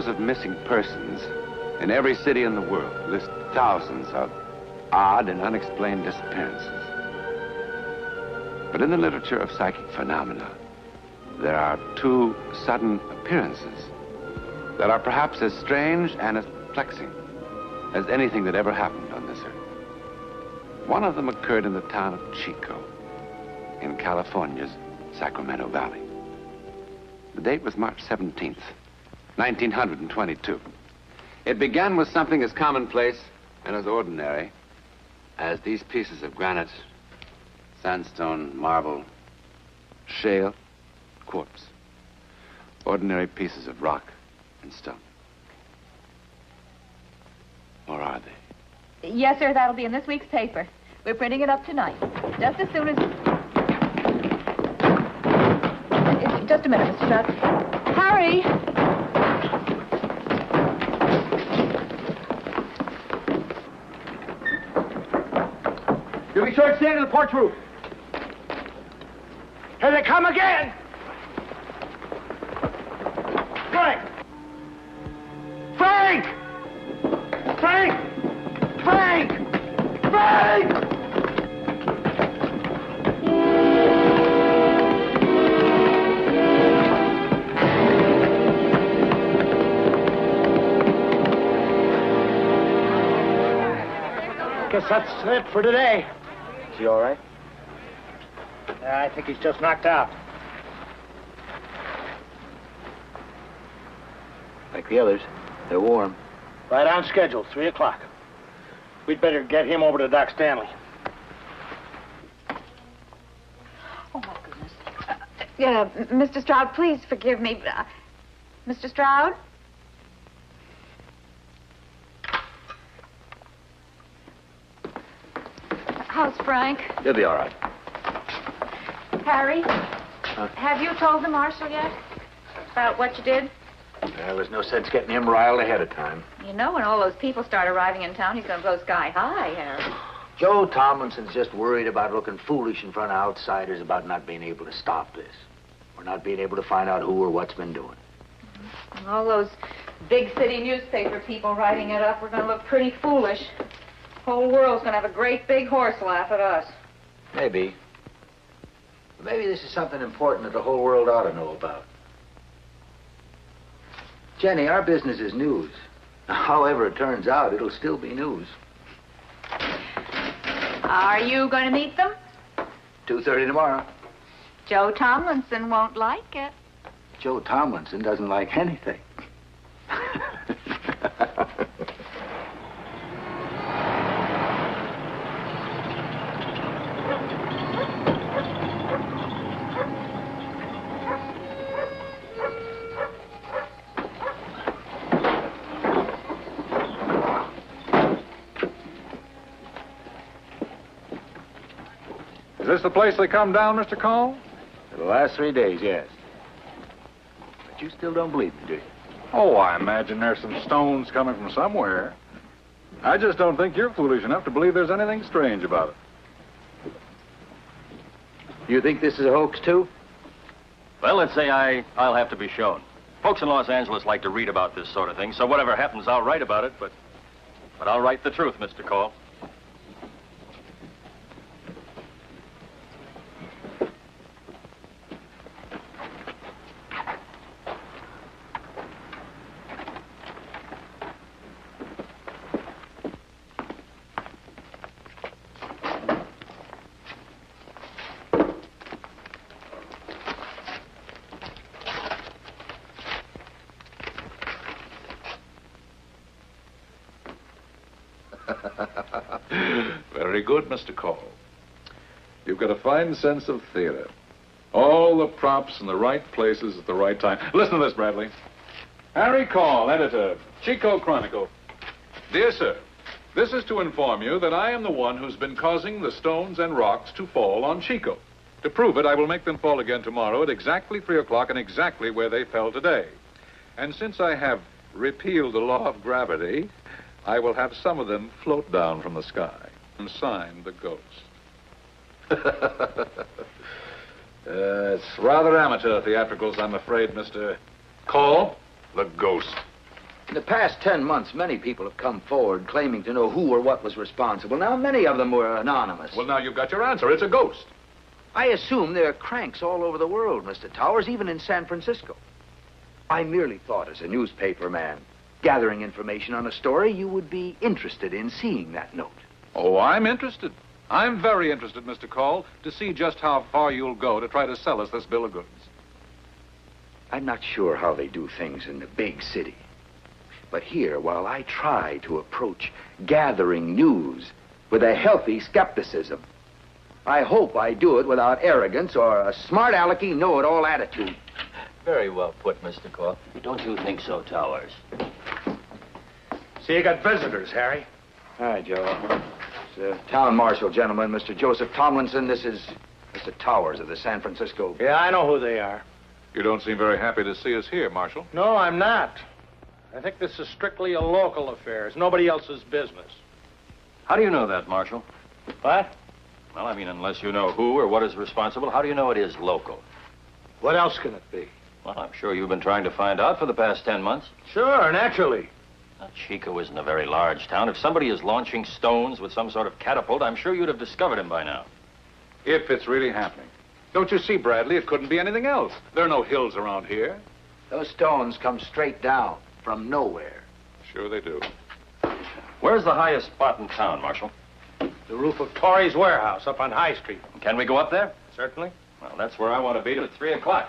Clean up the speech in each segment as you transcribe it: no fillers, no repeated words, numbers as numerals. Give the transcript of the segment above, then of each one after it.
bureaus of missing persons in every city in the world list thousands of odd and unexplained disappearances. But in the literature of psychic phenomena, there are two sudden appearances that are perhaps as strange and as perplexing as anything that ever happened on this earth. One of them occurred in the town of Chico, in California's Sacramento Valley. The date was March 17th, 1922. It began with something as commonplace and as ordinary as these pieces of granite, sandstone, marble, shale, quartz. Ordinary pieces of rock and stone. Or are they? Yes, sir, that'll be in this week's paper. We're printing it up tonight. Just as soon as... Just a minute, Mr. Stroud. Harry! You'll be sure to stand on the porch roof. Here they come again! Frank! Frank! Frank! Frank! Frank! Guess that's it for today. Is he all right? I think he's just knocked out. Like the others. They're warm. Right on schedule, 3 o'clock. We'd better get him over to Doc Stanley. Oh, my goodness. Mr. Stroud, please forgive me. Mr. Stroud? How's Frank? He'll be all right. Harry? Have you told the marshal yet about what you did? There was no sense getting him riled ahead of time. You know, when all those people start arriving in town, he's going to go sky high, Harry. Joe Tomlinson's just worried about looking foolish in front of outsiders about not being able to stop this. Or not being able to find out who or what's been doing. And all those big city newspaper people writing it up, we're going to look pretty foolish. The whole world's going to have a great big horse laugh at us. Maybe. But maybe this is something important that the whole world ought to know about. Jenny, our business is news. However it turns out, it'll still be news. Are you going to meet them? 2:30 tomorrow. Joe Tomlinson won't like it. Joe Tomlinson doesn't like anything. Is this the place they come down, Mr. Cole? For the last 3 days, yes. But you still don't believe me, do you? Oh, I imagine there's some stones coming from somewhere. I just don't think you're foolish enough to believe there's anything strange about it. You think this is a hoax, too? Well, let's say I'll have to be shown. Folks in Los Angeles like to read about this sort of thing, so whatever happens, I'll write about it, but I'll write the truth, Mr. Cole. Very good, Mr. Cole. You've got a fine sense of theater. All the props in the right places at the right time. Listen to this, Bradley. Harry Cole, editor, Chico Chronicle. Dear sir, this is to inform you that I am the one who's been causing the stones and rocks to fall on Chico. To prove it, I will make them fall again tomorrow at exactly 3 o'clock and exactly where they fell today. And since I have repealed the law of gravity, I will have some of them float down from the sky and sign the ghost. It's rather amateur theatricals, I'm afraid, Mr. Cole. The ghost. In the past 10 months, many people have come forward claiming to know who or what was responsible. Now, many of them were anonymous. Well, now you've got your answer. It's a ghost. I assume there are cranks all over the world, Mr. Towers, even in San Francisco. I merely thought, as a newspaper man, gathering information on a story, you would be interested in seeing that note. Oh, I'm interested. I'm very interested, Mr. Call, to see just how far you'll go to try to sell us this bill of goods. I'm not sure how they do things in the big city. But here, while I try to approach gathering news with a healthy skepticism, I hope I do it without arrogance or a smart alecky know-it-all attitude. Very well put, Mr. Call. Don't you think so, Towers? See, you got visitors, Harry. Hi, Joe. It's the town marshal, gentlemen, Mr. Joseph Tomlinson. This is Mr. Towers of the San Francisco... Yeah, I know who they are. You don't seem very happy to see us here, Marshal. No, I'm not. I think this is strictly a local affair. It's nobody else's business. How do you know that, Marshal? What? Well, I mean, unless you know who or what is responsible, how do you know it is local? What else can it be? Well, I'm sure you've been trying to find out for the past 10 months. Sure, naturally. Now, Chico isn't a very large town. If somebody is launching stones with some sort of catapult, I'm sure you'd have discovered him by now. If it's really happening. Don't you see, Bradley? It couldn't be anything else. There are no hills around here. Those stones come straight down from nowhere. Sure they do. Where's the highest spot in town, Marshal? The roof of Torrey's warehouse up on High Street. Can we go up there? Certainly. Well, that's where I want to be at 3 o'clock.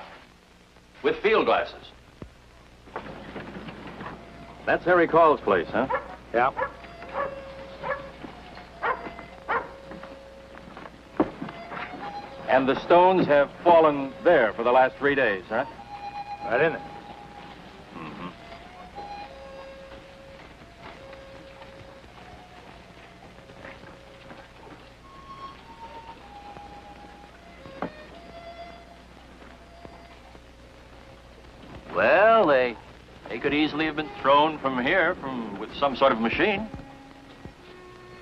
With field glasses. That's Harry Call's place, huh? Yeah. And the stones have fallen there for the last 3 days, huh? Right in it. Mm-hmm. Well, they could easily have been thrown from here, with some sort of machine.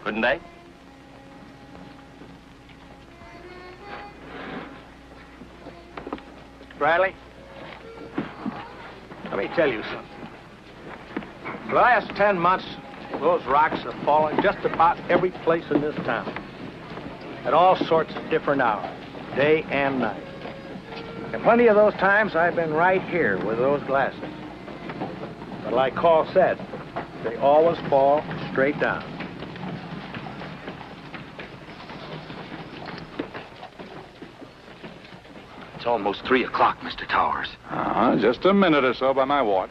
Couldn't they? Bradley, let me tell you something. For the last 10 months, those rocks have fallen just about every place in this town. At all sorts of different hours, day and night. And plenty of those times I've been right here with those glasses. But like Call said, they always fall straight down. It's almost 3 o'clock, Mr. Towers. Just a minute or so by my watch.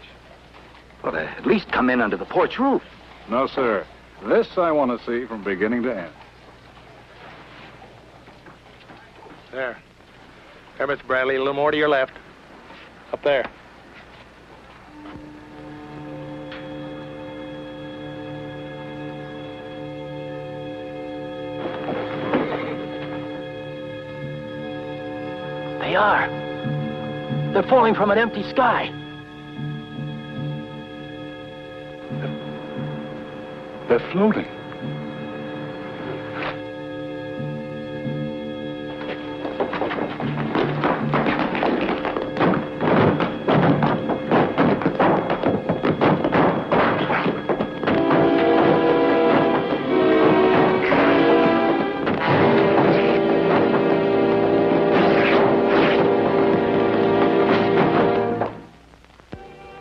Well, at least come in under the porch roof. No, sir. This I want to see from beginning to end. There, Mr. Bradley, a little more to your left. Up there. They are. They're falling from an empty sky. They're floating.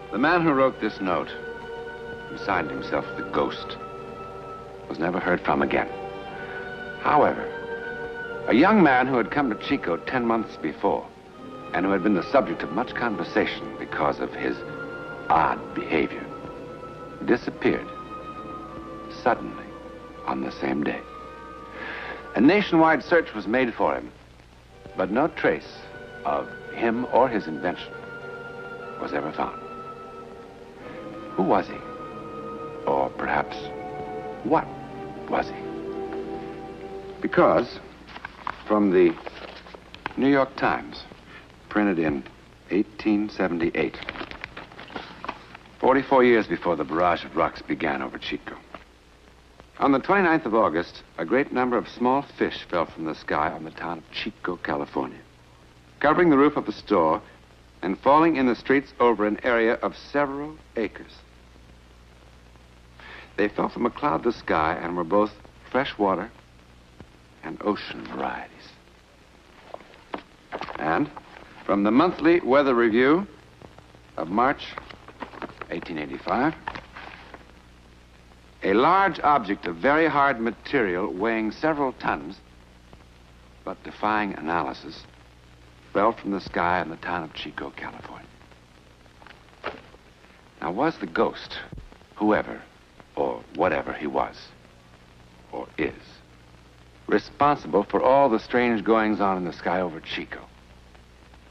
The man who wrote this note, who signed himself the Ghost, was never heard from again. However, a young man who had come to Chico 10 months before and who had been the subject of much conversation because of his odd behavior disappeared suddenly on the same day. A nationwide search was made for him, but no trace of him or his invention was ever found. Who was he? Or perhaps, what was he? Because, from the New York Times, printed in 1878, 44 years before the barrage of rocks began over Chico. On the 29th of August, a great number of small fish fell from the sky on the town of Chico, California, covering the roof of a store and falling in the streets over an area of several acres. They fell from a cloudless sky and were both freshwater and ocean varieties. And from the Monthly Weather Review of March 1885, a large object of very hard material weighing several tons, but defying analysis, fell from the sky in the town of Chico, California. Now, was the ghost, whoever or whatever he was, or is, responsible for all the strange goings-on in the sky over Chico?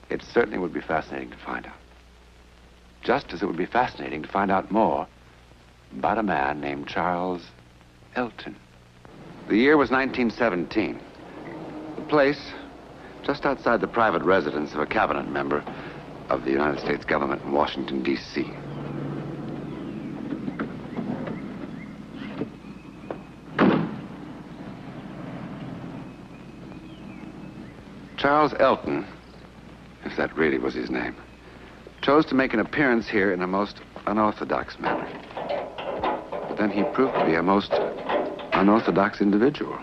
It certainly would be fascinating to find out. Just as it would be fascinating to find out more about a man named Charles Elton. The year was 1917. The place, just outside the private residence of a cabinet member of the United States government in Washington, D.C. Charles Elton, if that really was his name, chose to make an appearance here in a most unorthodox manner. But then he proved to be a most unorthodox individual.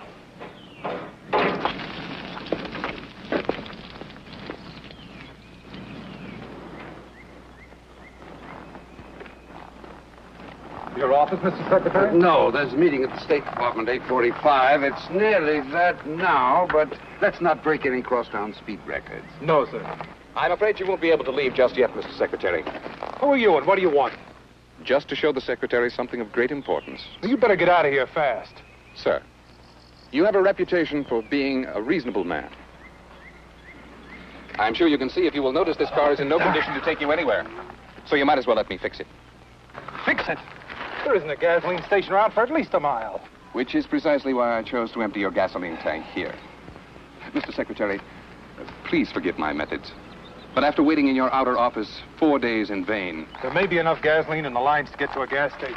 Your office, Mr. Secretary? No, there's a meeting at the State Department, 8:45. It's nearly that now, but let's not break any crosstown speed records. No, sir. I'm afraid you won't be able to leave just yet, Mr. Secretary. Who are you and what do you want? Just to show the Secretary something of great importance. You better get out of here fast. Sir, you have a reputation for being a reasonable man. I'm sure you can see if you will notice this car is in no condition to take you anywhere. So you might as well let me fix it. Fix it. There isn't a gasoline station around for at least a mile. Which is precisely why I chose to empty your gasoline tank here. Mr. Secretary, please forgive my methods. But after waiting in your outer office 4 days in vain... There may be enough gasoline in the lines to get to a gas station.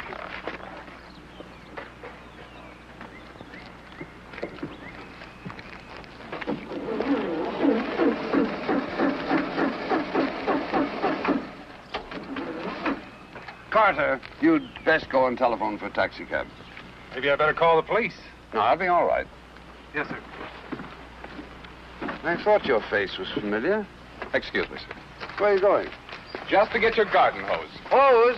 Carter, you'd best go and telephone for a taxicab. Maybe I better call the police. No, I'll be all right. Yes, sir. I thought your face was familiar. Excuse me, sir. Where are you going? Just to get your garden hose. Hose?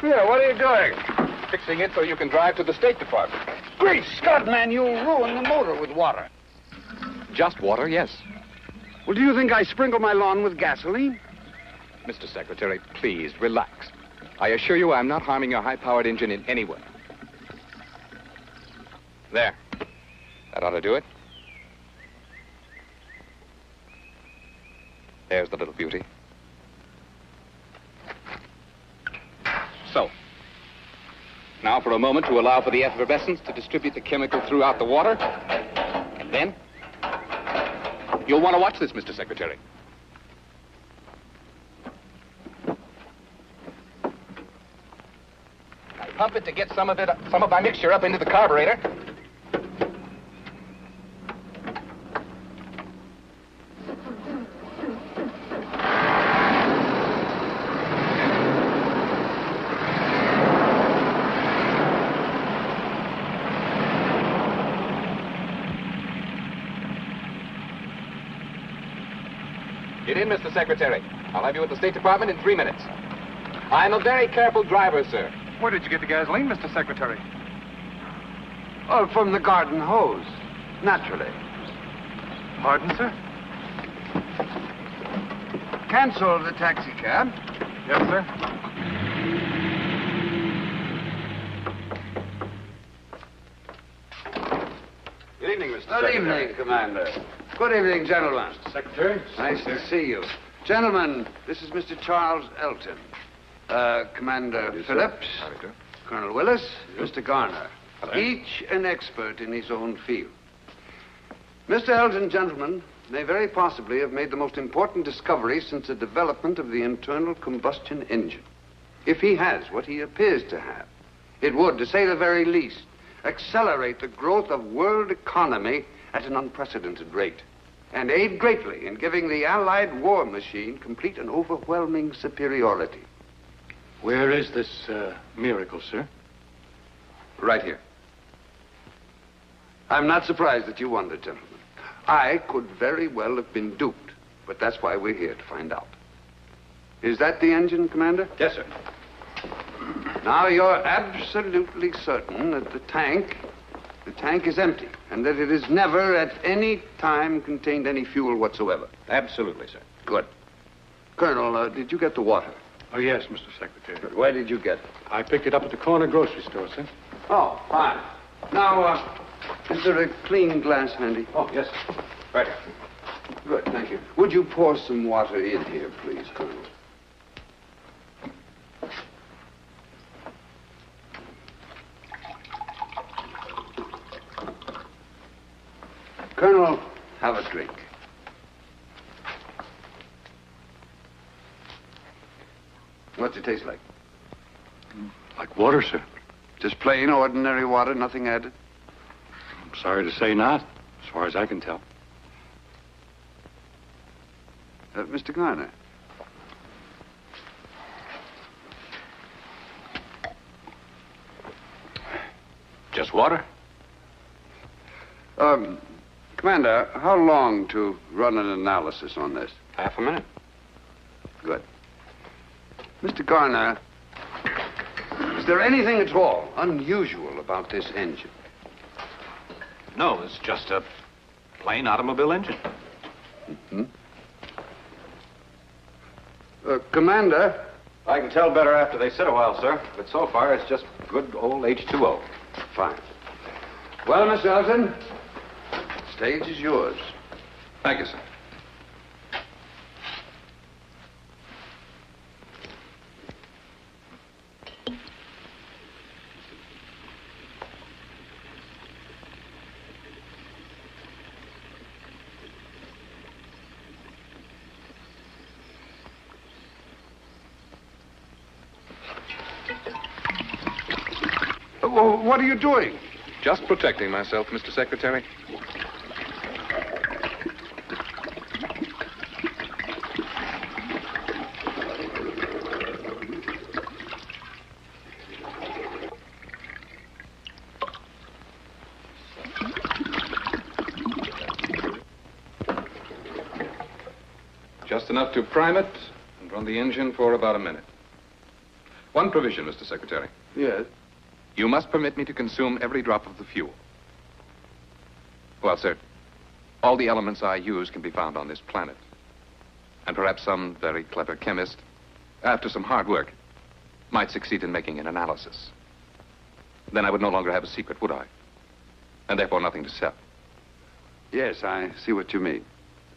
Here, what are you doing? Fixing it so you can drive to the State Department. Great Scott, man, you'll ruin the motor with water. Just water, yes. Well, do you think I sprinkle my lawn with gasoline? Mr. Secretary, please, relax. I assure you I'm not harming your high-powered engine in any way. There. That ought to do it. There's the little beauty. So. Now for a moment to allow for the effervescence to distribute the chemical throughout the water. And then... You'll want to watch this, Mr. Secretary. I pump it to get some of my mixture up into the carburetor. Get in, Mr. Secretary. I'll have you at the State Department in 3 minutes. I'm a very careful driver, sir. Where did you get the gasoline, Mr. Secretary? Oh, from the garden hose. Naturally. Pardon, sir? Cancel the taxi cab. Yes, sir. Good evening, Mr. Good Secretary. evening, Commander. Good evening, gentlemen. Secretary? Nice to see you. Gentlemen, this is Mr. Charles Elton. Commander Phillips, Colonel Willis, Mr. Garner. Each an expert in his own field. Mr. Elton, gentlemen, may very possibly have made the most important discovery since the development of the internal combustion engine. If he has what he appears to have, It would, to say the very least, accelerate the growth of world economy at an unprecedented rate, and aid greatly in giving the Allied war machine complete and overwhelming superiority. Where is this miracle, sir? Right here. I'm not surprised that you wondered, gentlemen. I could very well have been duped, but that's why we're here, to find out. Is that the engine, Commander? Yes, sir. Now, you're absolutely certain that the tank is empty, and that it has never at any time contained any fuel whatsoever. Absolutely, sir. Good. Colonel, did you get the water? Oh, yes, Mr. Secretary. Good. Where did you get it? I picked it up at the corner grocery store, sir. Oh, fine. Now, is there a clean glass handy? Oh, yes, sir. Right here. Good, thank you. Would you pour some water in here, please, Colonel? Colonel, have a drink. What's it taste like? Like water, sir. Just plain, ordinary water, nothing added? I'm sorry to say not, as far as I can tell. Mr. Garner. Just water? Commander, how long to run an analysis on this? Half a minute. Good. Mr. Garner, is there anything at all unusual about this engine? No, it's just a plain automobile engine. Mm-hmm. Commander? I can tell better after they sit a while, sir. But so far, it's just good old H2O. Fine. Well, Miss Elton, stage is yours. Thank you, sir. What are you doing? Just protecting myself, Mr. Secretary. Just enough to prime it and run the engine for about a minute. One provision, Mr. Secretary. Yes? You must permit me to consume every drop of the fuel. Well, sir, all the elements I use can be found on this planet. And perhaps some very clever chemist, after some hard work, might succeed in making an analysis. Then I would no longer have a secret, would I? And therefore nothing to sell. Yes, I see what you mean.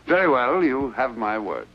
Very well, you have my word.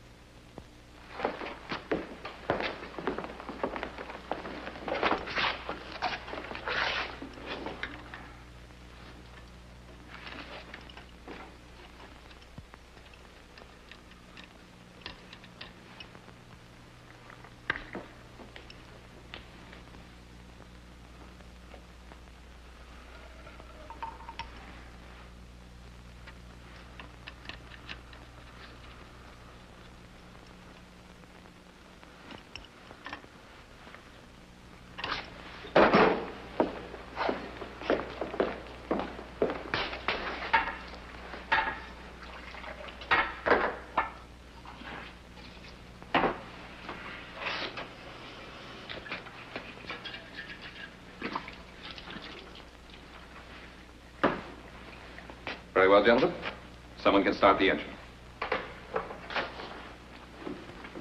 Very well, gentlemen. Someone can start the engine.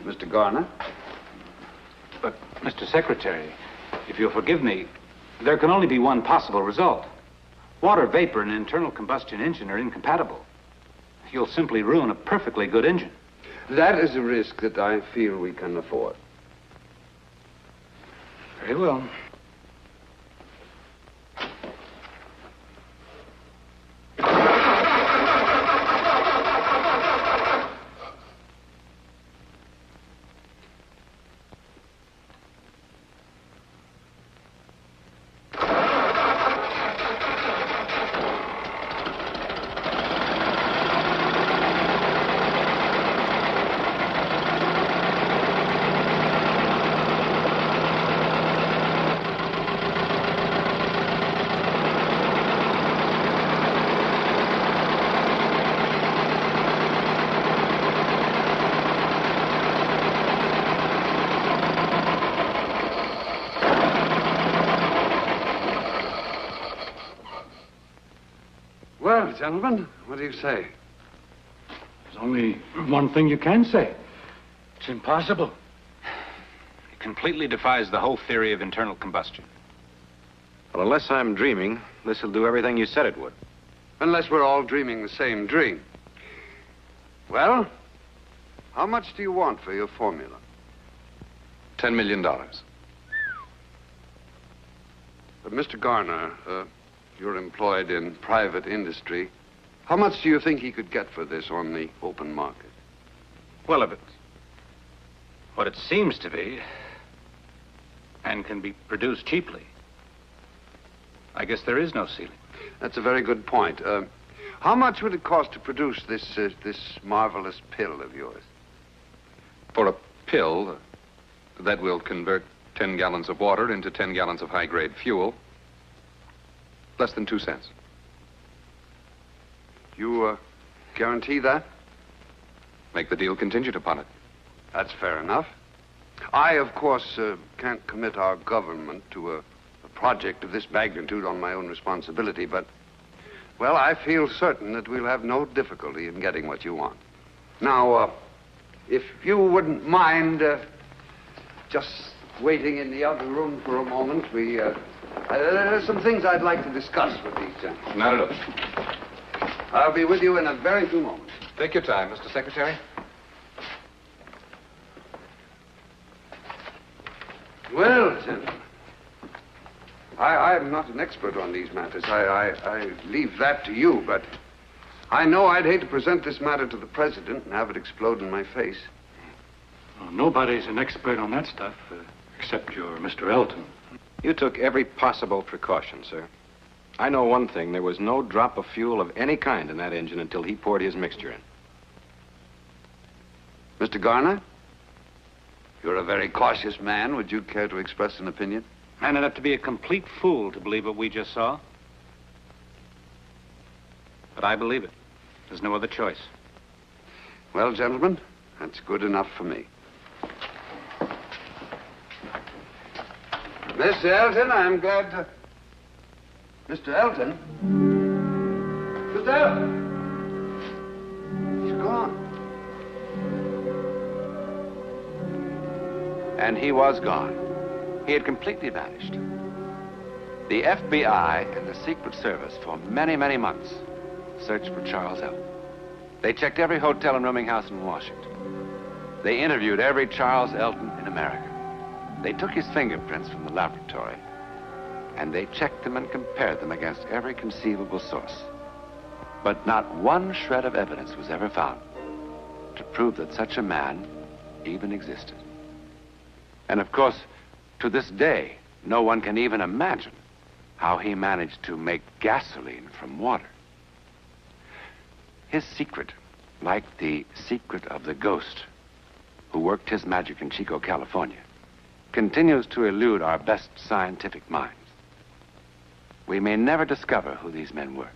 Mr. Garner? But, Mr. Secretary, if you'll forgive me, there can only be one possible result. Water vapor and an internal combustion engine are incompatible. You'll simply ruin a perfectly good engine. That is a risk that I feel we can afford. Very well. gentlemen, what do you say? There's only one thing you can say. It's impossible. It completely defies the whole theory of internal combustion. Well, unless I'm dreaming, this will do everything you said it would. Unless we're all dreaming the same dream. Well, how much do you want for your formula? $10 million. But Mr. Garner, you're employed in private industry. How much do you think he could get for this on the open market? Well, if it's what it seems to be, and can be produced cheaply, I guess there is no ceiling. That's a very good point. How much would it cost to produce this marvelous pill of yours? For a pill that will convert 10 gallons of water into 10 gallons of high-grade fuel, less than 2 cents. You guarantee that? Make the deal contingent upon it. That's fair enough. I, of course, can't commit our government to a project of this magnitude on my own responsibility, but, well, I feel certain that we'll have no difficulty in getting what you want. Now, if you wouldn't mind just waiting in the other room for a moment, there's some things I'd like to discuss with these gentlemen. Not at all. I'll be with you in a very few moments. Take your time, Mr. Secretary. Well, gentlemen, I'm not an expert on these matters. I leave that to you, but I know I'd hate to present this matter to the president and have it explode in my face. Well, nobody's an expert on that stuff, except your Mr. Elton. You took every possible precaution, sir. I know one thing. There was no drop of fuel of any kind in that engine until he poured his mixture in. Mr. Garner, you're a very cautious man. Would you care to express an opinion? Man enough to be a complete fool to believe what we just saw. But I believe it. There's no other choice. Well, gentlemen, that's good enough for me. Mr. Elton, I'm glad to... Mr. Elton? Mr. Elton! He's gone. And he was gone. He had completely vanished. The FBI and the Secret Service for many, many months searched for Charles Elton. They checked every hotel and rooming house in Washington. They interviewed every Charles Elton in America. They took his fingerprints from the laboratory, and they checked them and compared them against every conceivable source. But not one shred of evidence was ever found to prove that such a man even existed. And of course, to this day, no one can even imagine how he managed to make gasoline from water. His secret, like the secret of the ghost who worked his magic in Chico, California, continues to elude our best scientific minds. We may never discover who these men were.